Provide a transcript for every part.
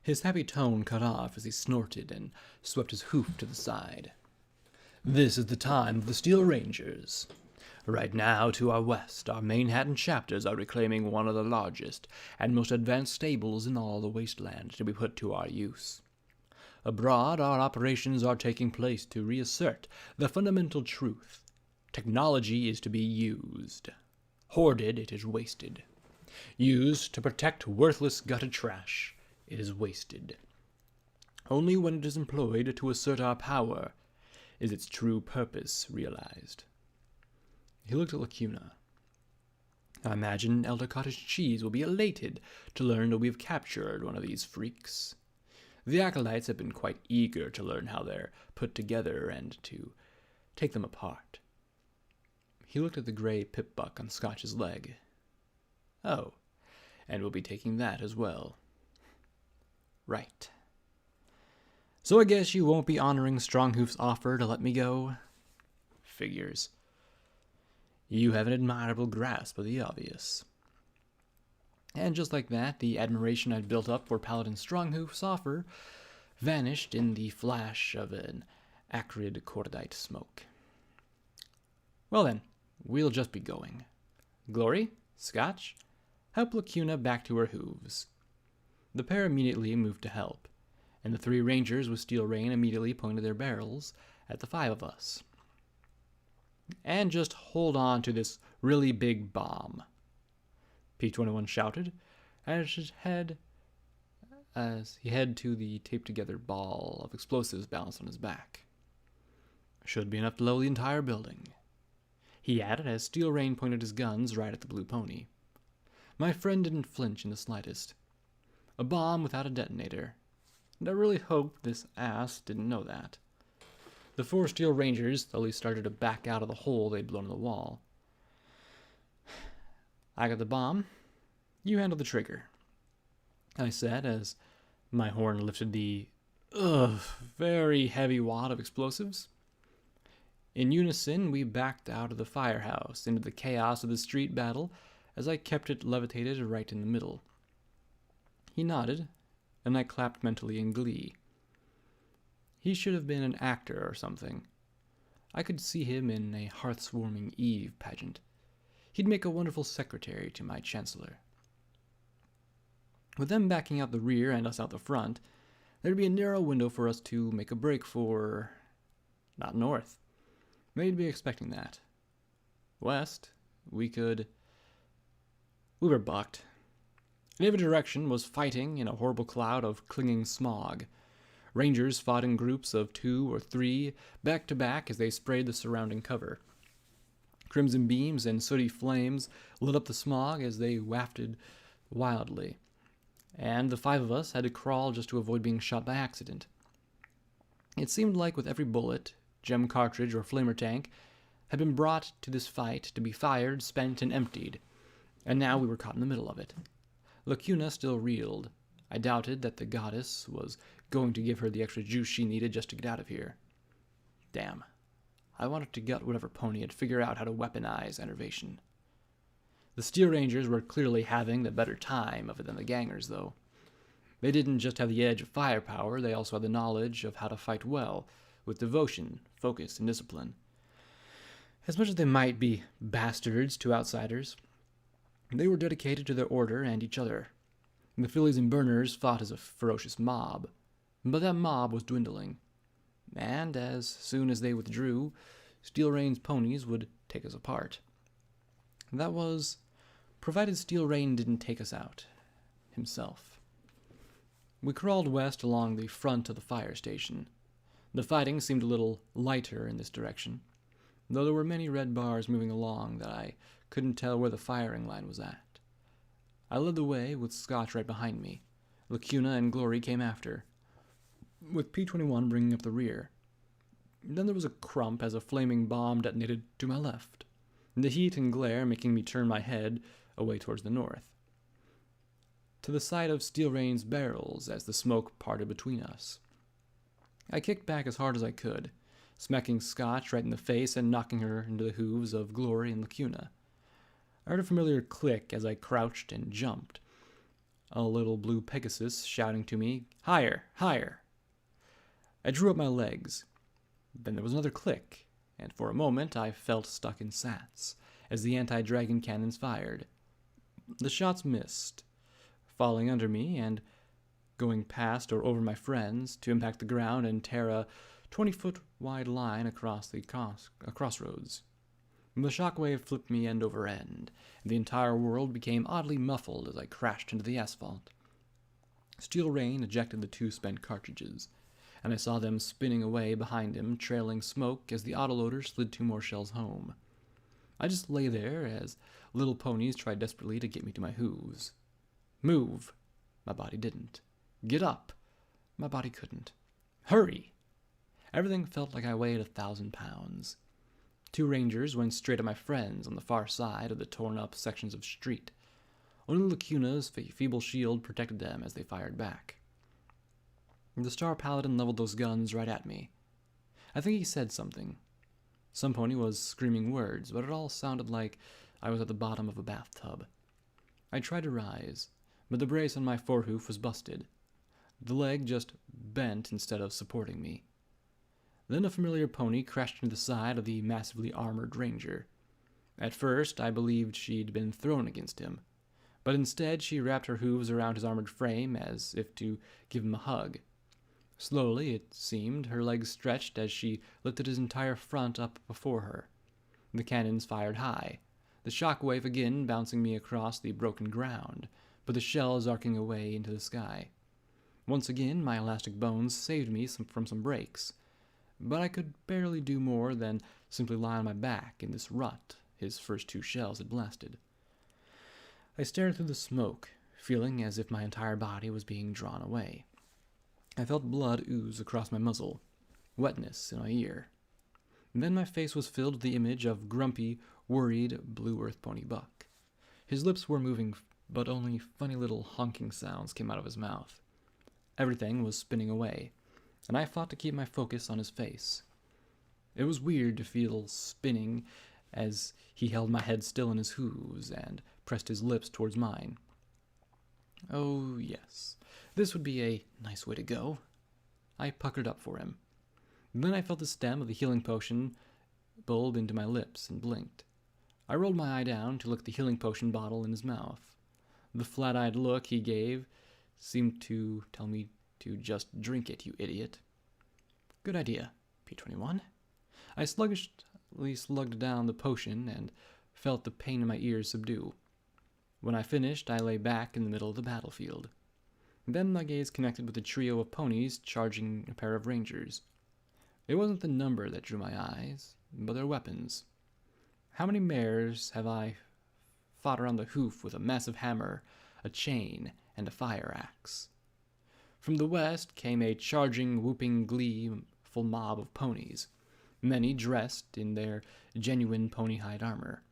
His happy tone cut off as he snorted and swept his hoof to the side. "This is the time of the Steel Rangers. Right now, to our west, our Manhattan chapters are reclaiming one of the largest and most advanced stables in all the wasteland to be put to our use. Abroad, our operations are taking place to reassert the fundamental truth. Technology is to be used. Hoarded, it is wasted. Used to protect worthless gutted trash, it is wasted. Only when it is employed to assert our power is its true purpose realized." He looked at Lacuna. "I imagine Elder Cottage Cheese will be elated to learn that we have captured one of these freaks. The acolytes have been quite eager to learn how they're put together and to take them apart." He looked at the gray pip-buck on Scotch's leg. "Oh, and we'll be taking that as well." "Right. So I guess you won't be honoring Stronghoof's offer to let me go?" "Figures. You have an admirable grasp of the obvious." And just like that, the admiration I'd built up for Paladin Stronghoof's offer vanished in the flash of an acrid cordite smoke. "Well then, we'll just be going. Glory, Scotch, help Lacuna back to her hooves." The pair immediately moved to help, and the 3 rangers with Steel Rain immediately pointed their barrels at the 5 of us. "And just hold on to this really big bomb," P-21 shouted as he head to the taped-together ball of explosives balanced on his back. "Should be enough to blow the entire building," he added as Steel Rain pointed his guns right at the blue pony. My friend didn't flinch in the slightest. A bomb without a detonator. And I really hoped this ass didn't know that. The 4 Steel Rangers slowly started to back out of the hole they'd blown in the wall. "I got the bomb. You handle the trigger," I said as my horn lifted the very heavy wad of explosives. In unison, we backed out of the firehouse into the chaos of the street battle as I kept it levitated right in the middle. He nodded, and I clapped mentally in glee. He should have been an actor or something. I could see him in a hearth-warming Eve pageant. He'd make a wonderful secretary to my chancellor. With them backing out the rear and us out the front, there'd be a narrow window for us to make a break for... not north. They'd be expecting that. West, we were bucked. In every direction was fighting in a horrible cloud of clinging smog. Rangers fought in groups of 2 or 3, back to back as they sprayed the surrounding cover. Crimson beams and sooty flames lit up the smog as they wafted wildly, and the 5 of us had to crawl just to avoid being shot by accident. It seemed like with every bullet, gem cartridge, or flamer tank had been brought to this fight to be fired, spent, and emptied, and now we were caught in the middle of it. Lacuna still reeled. I doubted that the goddess was going to give her the extra juice she needed just to get out of here. Damn. I wanted to gut whatever pony had figured out how to weaponize enervation. The Steel Rangers were clearly having the better time of it than the gangers, though. They didn't just have the edge of firepower, they also had the knowledge of how to fight well, with devotion, focus, and discipline. As much as they might be bastards to outsiders, they were dedicated to their order and each other. The Fillies and Burners fought as a ferocious mob, but that mob was dwindling, and as soon as they withdrew, Steel Rain's ponies would take us apart. That was, provided Steel Rain didn't take us out himself. We crawled west along the front of the fire station. The fighting seemed a little lighter in this direction, though there were many red bars moving along that I couldn't tell where the firing line was at. I led the way with Scotch right behind me. Lacuna and Glory came after, with P-21 bringing up the rear. Then there was a crump as a flaming bomb detonated to my left, the heat and glare making me turn my head away towards the north, to the side of Steel Rain's barrels as the smoke parted between us. I kicked back as hard as I could, smacking Scotch right in the face and knocking her into the hooves of Glory and Lacuna. I heard a familiar click as I crouched and jumped. a little blue Pegasus shouting to me, "Higher, higher!" I drew up my legs. Then there was another click, and for a moment I felt stuck in sats as the anti-dragon cannons fired. The shots missed, falling under me and going past or over my friends to impact the ground and tear a 20-foot wide line across the crossroads. The shockwave flipped me end over end, and the entire world became oddly muffled as I crashed into the asphalt. Steel Rain ejected the 2 spent cartridges, and I saw them spinning away behind him, trailing smoke as the autoloader slid 2 more shells home. I just lay there as little ponies tried desperately to get me to my hooves. Move! My body didn't. Get up! My body couldn't. Hurry! Everything felt like I weighed 1,000 pounds. 2 rangers went straight at my friends on the far side of the torn-up sections of street. Only Lacuna's feeble shield protected them as they fired back. The Star Paladin leveled those guns right at me. I think he said something. Some pony was screaming words, but it all sounded like I was at the bottom of a bathtub. I tried to rise, but the brace on my forehoof was busted. The leg just bent instead of supporting me. Then a familiar pony crashed into the side of the massively armored ranger. At first, I believed she'd been thrown against him, but instead she wrapped her hooves around his armored frame as if to give him a hug. Slowly, it seemed, her legs stretched as she lifted his entire front up before her. The cannons fired high, the shock wave again bouncing me across the broken ground, but the shells arcing away into the sky. Once again, my elastic bones saved me from some breaks, but I could barely do more than simply lie on my back in this rut his first 2 shells had blasted. I stared through the smoke, feeling as if my entire body was being drawn away. I felt blood ooze across my muzzle, wetness in my ear. And then my face was filled with the image of grumpy, worried Blue Earth Pony Buck. His lips were moving, but only funny little honking sounds came out of his mouth. Everything was spinning away, and I fought to keep my focus on his face. It was weird to feel spinning as he held my head still in his hooves and pressed his lips towards mine. Oh, yes, this would be a nice way to go. I puckered up for him. Then I felt the stem of the healing potion bulb into my lips and blinked. I rolled my eye down to look at the healing potion bottle in his mouth. The flat-eyed look he gave seemed to tell me to just drink it, you idiot. Good idea, P21. I sluggishly slugged down the potion and felt the pain in my ears subdue. When I finished, I lay back in the middle of the battlefield. Then my gaze connected with a trio of ponies charging a pair of rangers. It wasn't the number that drew my eyes, but their weapons. How many mares have I fought around the hoof with a massive hammer, a chain, and a fire axe? From the west came a charging, whooping, gleeful mob of ponies, many dressed in their genuine pony hide armor.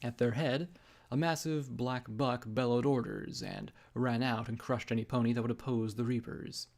At their head, a massive black buck bellowed orders and ran out and crushed any pony that would oppose the Reapers.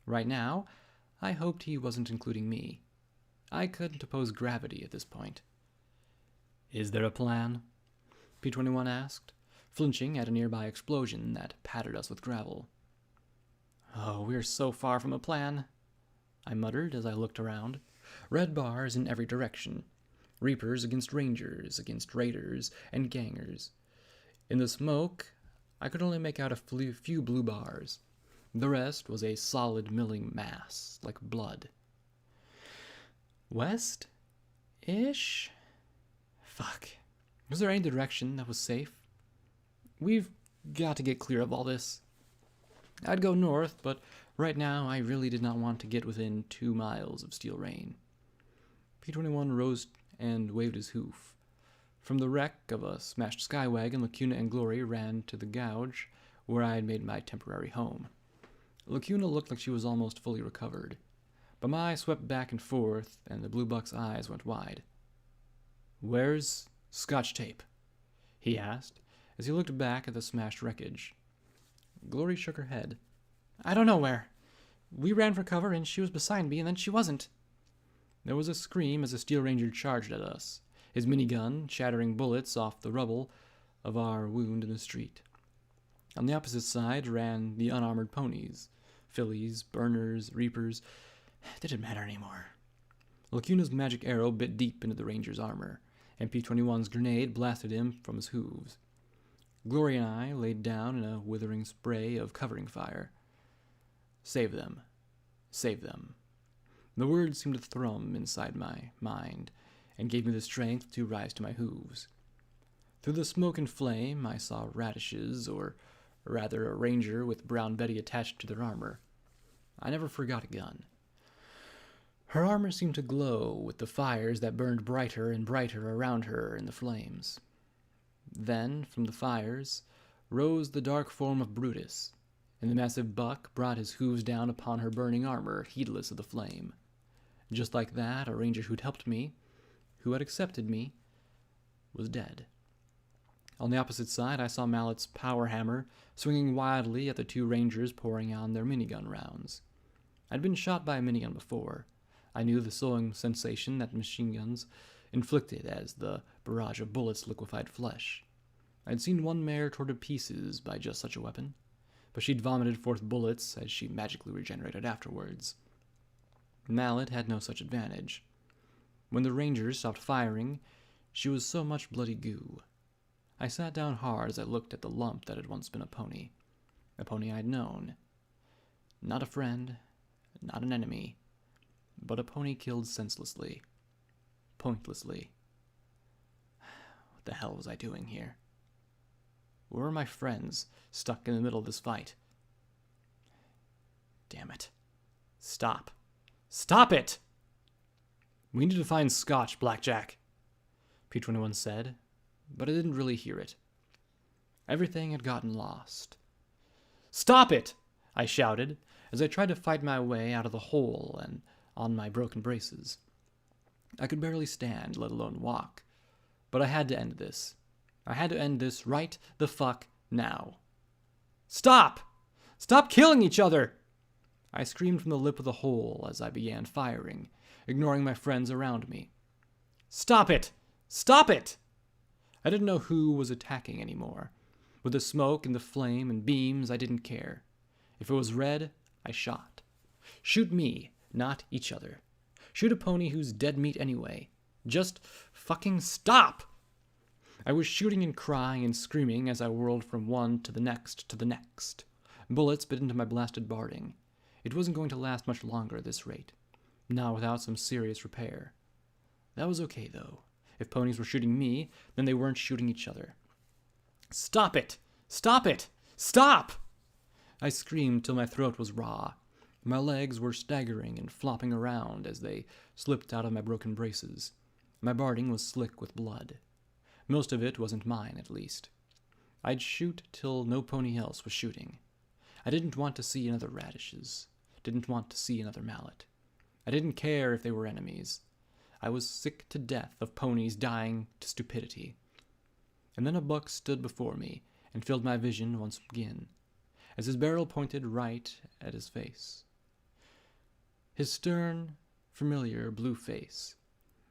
Right now, I hoped he wasn't including me. I couldn't oppose gravity at this point. Is there a plan? P21 asked, flinching at a nearby explosion that pattered us with gravel. Oh, we're so far from a plan, I muttered as I looked around. Red bars in every direction. Reapers against rangers, against raiders, and gangers. In the smoke, I could only make out a few blue bars. The rest was a solid milling mass, like blood. West-ish? Fuck. Was there any direction that was safe? We've got to get clear of all this. I'd go north, but right now I really did not want to get within 2 miles of Steel Rain. P21 rose and waved his hoof. From the wreck of a smashed skywagon, Lacuna and Glory ran to the gouge where I had made my temporary home. Lacuna looked like she was almost fully recovered, but my eye swept back and forth, and the blue buck's eyes went wide. "Where's Scotch tape?" he asked, as he looked back at the smashed wreckage. Glory shook her head. "I don't know where. We ran for cover, and she was beside me, and then she wasn't." There was a scream as a Steel Ranger charged at us, his minigun shattering bullets off the rubble of our wound in the street. On the opposite side ran the unarmored ponies. Fillies, burners, reapers. It didn't matter anymore. Lacuna's magic arrow bit deep into the ranger's armor, and P-21's grenade blasted him from his hooves. Glory and I laid down in a withering spray of covering fire. Save them. Save them. The words seemed to thrum inside my mind, and gave me the strength to rise to my hooves. Through the smoke and flame, I saw radishes, or rather a ranger with Brown Betty attached to their armor. I never forgot a gun. Her armor seemed to glow with the fires that burned brighter and brighter around her in the flames. Then, from the fires, rose the dark form of Brutus, and the massive buck brought his hooves down upon her burning armor, heedless of the flame. Just like that, a ranger who'd helped me, who had accepted me, was dead. On the opposite side, I saw Mallet's power hammer swinging wildly at the two rangers pouring on their minigun rounds. I'd been shot by a minigun before. I knew the sewing sensation that machine guns inflicted as the barrage of bullets liquefied flesh. I'd seen one mare torn to pieces by just such a weapon, but she'd vomited forth bullets as she magically regenerated afterwards. Mallet had no such advantage. When the rangers stopped firing, she was so much bloody goo. I sat down hard as I looked at the lump that had once been a pony I'd known. Not a friend, not an enemy, but a pony killed senselessly, pointlessly. What the hell was I doing here? Where were my friends, stuck in the middle of this fight? Damn it. Stop. Stop it! We need to find Scotch, Blackjack, P-21 said, but I didn't really hear it. Everything had gotten lost. Stop it! I shouted, as I tried to fight my way out of the hole and on my broken braces. I could barely stand, let alone walk, but I had to end this. I had to end this right the fuck now. Stop! Stop killing each other! I screamed from the lip of the hole as I began firing, ignoring my friends around me. Stop it! Stop it! I didn't know who was attacking anymore. With the smoke and the flame and beams, I didn't care. If it was red, I shot. Shoot me, not each other. Shoot a pony who's dead meat anyway. Just fucking stop! I was shooting and crying and screaming as I whirled from one to the next to the next. Bullets bit into my blasted barding. It wasn't going to last much longer at this rate, not without some serious repair. That was okay, though. If ponies were shooting me, then they weren't shooting each other. Stop it! Stop it! Stop! I screamed till my throat was raw. My legs were staggering and flopping around as they slipped out of my broken braces. My barding was slick with blood. Most of it wasn't mine, at least. I'd shoot till no pony else was shooting. I didn't want to see another radishes. Didn't want to see another mallet. I didn't care if they were enemies. I was sick to death of ponies dying to stupidity. And then a buck stood before me and filled my vision once again, as his barrel pointed right at his face. His stern, familiar blue face,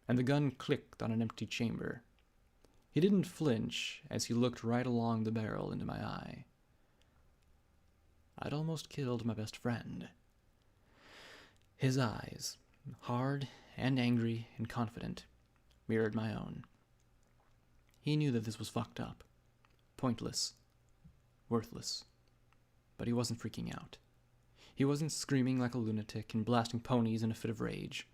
and the gun clicked on an empty chamber. He didn't flinch as he looked right along the barrel into my eye. I'd almost killed my best friend. His eyes, hard and angry and confident, mirrored my own. He knew that this was fucked up, pointless, worthless, but he wasn't freaking out. He wasn't screaming like a lunatic and blasting ponies in a fit of rage.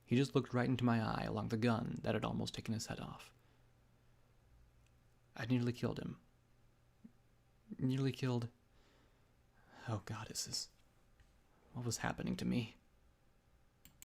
He just looked right into my eye along the gun that had almost taken his head off. I'd nearly killed him. Nearly killed... Oh, goddesses. What was happening to me?